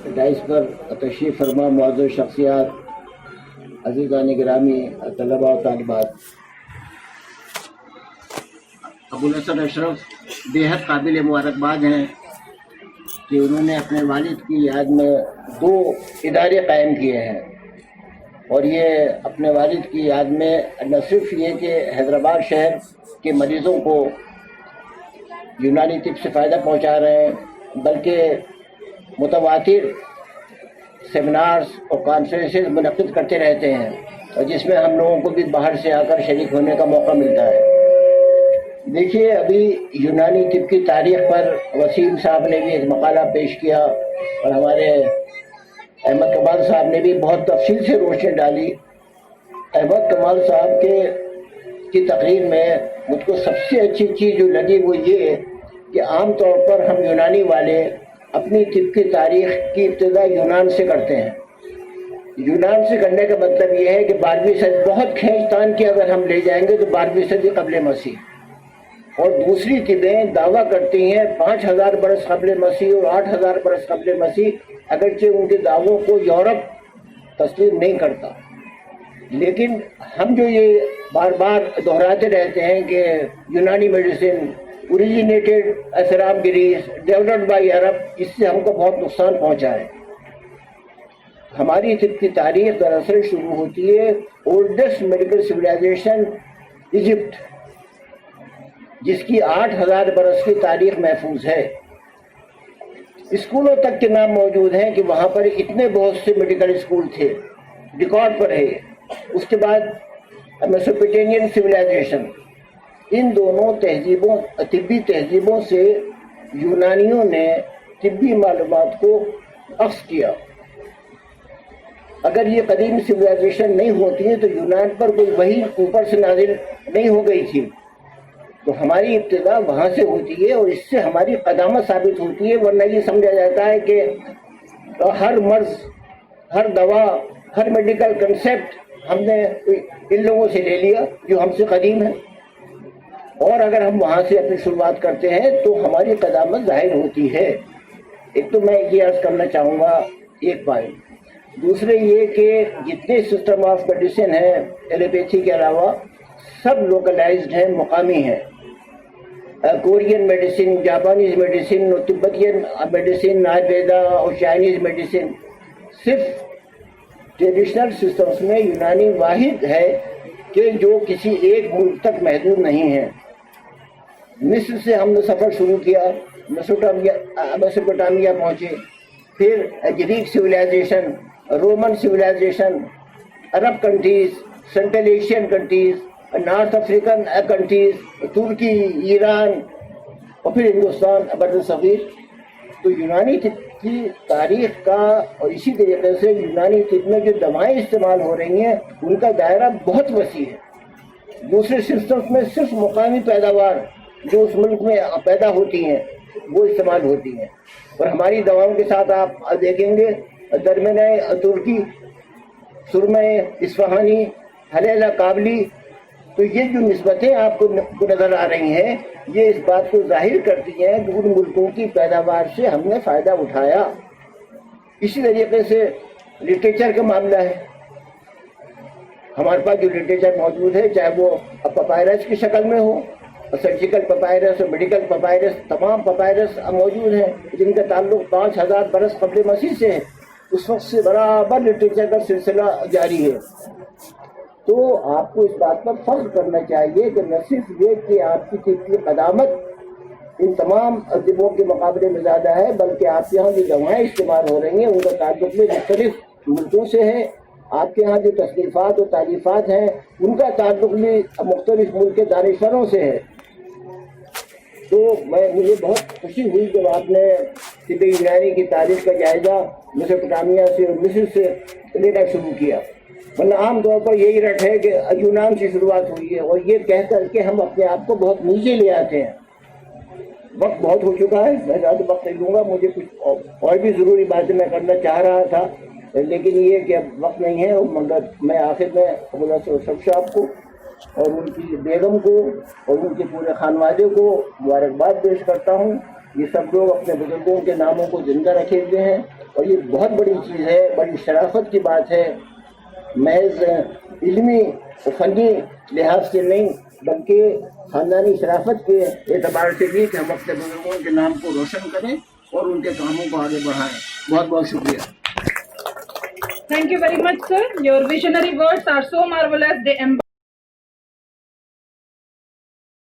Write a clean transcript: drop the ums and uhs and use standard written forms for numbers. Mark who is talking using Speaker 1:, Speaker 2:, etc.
Speaker 1: Dice पर तशरीफ़ फरमा मुअज़्ज़ज़ शख्सियात, अज़ीज़ान गिरामी, तलबा और तालिबात, अबुल हसन अशरफ बेहद काबिल मुबारकबाद हैं कि उन्होंने अपने वालिद की याद में 2 इदारे कायम किए हैं। और ये अपने वालिद की याद में न सिर्फ ये कि हैदराबाद शहर के मरीज़ों को यूनानी तिब से फ़ायदा पहुंचा रहे हैं, बल्कि मुतवातिर सेमिनार्स और कॉन्फ्रेंसेस मुनक़्क़िद करते रहते हैं, और जिसमें हम लोगों को भी बाहर से आकर शरीक होने का मौका मिलता है। देखिए, अभी यूनानी तिब की तारीख़ पर वसीम साहब ने भी एक मकाला पेश किया और हमारे अहमद कमाल साहब ने भी बहुत तफसील से रोशनी डाली। अहमद कमाल साहब की तकरीर में मुझको सबसे अच्छी चीज़ जो लगी वो ये कि आम तौर पर हम यूनानी वाले अपनी तिब की तारीख़ की इब्तिदा यूनान से करते हैं। यूनान से करने का मतलब ये है कि 12वीं सदी, बहुत खींचतान की अगर हम ले जाएंगे तो 12वीं सदी क़ब्ल मसीह, और दूसरी तिबें दावा करती हैं 5000 बरस क़ब्ल मसीह और 8000 बरस क़ब्ल मसीह, अगरचे उनके दावों को यूरोप तस्लीम नहीं करता। लेकिन हम जो ये बार बार दोहराते रहते हैं कि Unani medicine originated from Greece, developed by Arab, इससे हमको बहुत नुकसान पहुंचा है। हमारी तिब की तारीख दरअसल शुरू होती है ओल्डेस्ट मेडिकल सिविलाइजेशन इजिप्ट, जिसकी 8000 बरस की तारीख महफूज है। स्कूलों तक के नाम मौजूद हैं कि वहाँ पर इतने बहुत से मेडिकल स्कूल थे, रिकॉर्ड पर है। उसके बाद मेसोपोटामियन सिविलाइजेशन, इन दोनों तहजीबों, तिब्बी तहजीबों से यूनानियों ने तिब्बी मालूमात को अख्ज़ किया। अगर ये कदीम सिविलाइजेशन नहीं होती तो यूनान पर कोई वही ऊपर से नाजिल नहीं हो गई थी। तो हमारी इब्तिदा वहाँ से होती है और इससे हमारी कदामत साबित होती है। वरना ये समझा जाता है कि हर मर्ज, हर दवा, हर मेडिकल कंसेप्ट हमने इन लोगों से ले लिया जो हमसे कदीम है, और अगर हम वहाँ से अपनी शुरुआत करते हैं तो हमारी कदामत ज़ाहिर होती है। एक तो मैं ये अर्ज़ करना चाहूँगा एक पॉइंट। दूसरे ये कि जितने सिस्टम ऑफ मेडिसिन हैं एलोपैथी के अलावा, सब लोकलाइज्ड हैं, मुकामी हैं। Korean medicine, Japanese medicine, Tibetan medicine, Ayurveda और चाइनीज़ मेडिसिन, सिर्फ ट्रेडिशनल सिस्टम्स में यूनानी वाहिद है कि जो किसी एक मुल्क तक महदूद नहीं है। मिस्र से हमने सफ़र शुरू किया, मेसोपोटामिया पहुँचे, फिर Greek civilisation, Roman civilisation, Arab countries, central Asian countries, north African countries, तुर्की, ईरान और फिर हिंदुस्तान, बर्र सग़ीर। तो यूनानी तिब की तारीख़ का, और इसी तरीके से यूनानी तिब में जो दवाएं इस्तेमाल हो रही हैं उनका दायरा बहुत वसी है। दूसरे सिस्टम्स में सिर्फ मुकामी पैदावार जो उस मुल्क में पैदा होती हैं वो इस्तेमाल होती हैं, और हमारी दवाओं के साथ आप देखेंगे दरमियान तुर्की, सुरमे इस्फहानी, हलेला काबली, तो ये जो निस्बतें आपको नज़र आ रही हैं ये इस बात को जाहिर करती हैं कि उन मुल्कों की पैदावार से हमने फ़ायदा उठाया। इसी तरीके से लिटरेचर का मामला है। हमारे पास जो लिटरेचर मौजूद है, चाहे वो पपायरस की शक्ल में हो, सर्जिकल पपायरस और मेडिकल पपायरस, तमाम पपायरस मौजूद हैं जिनका ताल्लुक 5000 बरस क़ब्ल मसीह से है। उस वक्त से बराबर लिटरेचर का सिलसिला जारी है। तो आपको इस बात पर फख्र करना चाहिए कि न सिर्फ ये कि आपकी तिब की क़दामत इन तमाम तिबों के मुकाबले में ज़्यादा है, बल्कि आपके यहाँ जो दवाएँ इस्तेमाल हो रही हैं उनका ताल्लुक भी मुख्तलिफ मुल्कों से है। आपके यहाँ जो तसनीफ़ात और तारीफ़ात हैं उनका ताल्लुक भी मुख्तलिफ मुल्क के दानिशवरों से है। तो मुझे बहुत खुशी हुई जब आपने तिब यूनानी की तारीख़ का जायज़ा मेसोपोटामिया से और मिस्र से लेना शुरू किया। वरना आम तौर पर यही रट है कि यूनान से शुरुआत हुई है, और ये कह कर के हम अपने आप को बहुत नीचे ले आते हैं। वक्त बहुत हो चुका है, मैं ज़्यादा वक्त नहीं लूँगा। मुझे कुछ और भी ज़रूरी बातें मैं करना चाह रहा था, लेकिन ये कि अब वक्त नहीं है। मगर मैं आखिर में अबुल हसन अशरफ साहब को और उनकी बेगम को और उनके पूरे खानवादे को मुबारकबाद पेश करता हूँ یہ سب لوگ اپنے بزرگوں کے ناموں کو زندہ رکھے ہوئے ہیں، اور یہ بہت بڑی چیز ہے، بڑی شرافت کی بات ہے، محض علمی و فنی لحاظ سے نہیں بلکہ خاندانی شرافت کے اعتبار سے بھی کہ ہم اپنے بزرگوں کے نام کو روشن کریں اور ان کے کاموں کو آگے بڑھائیں. بہت بہت شکریہ.
Speaker 2: Thank you very much, sir. Your visionary words are so marvelous. They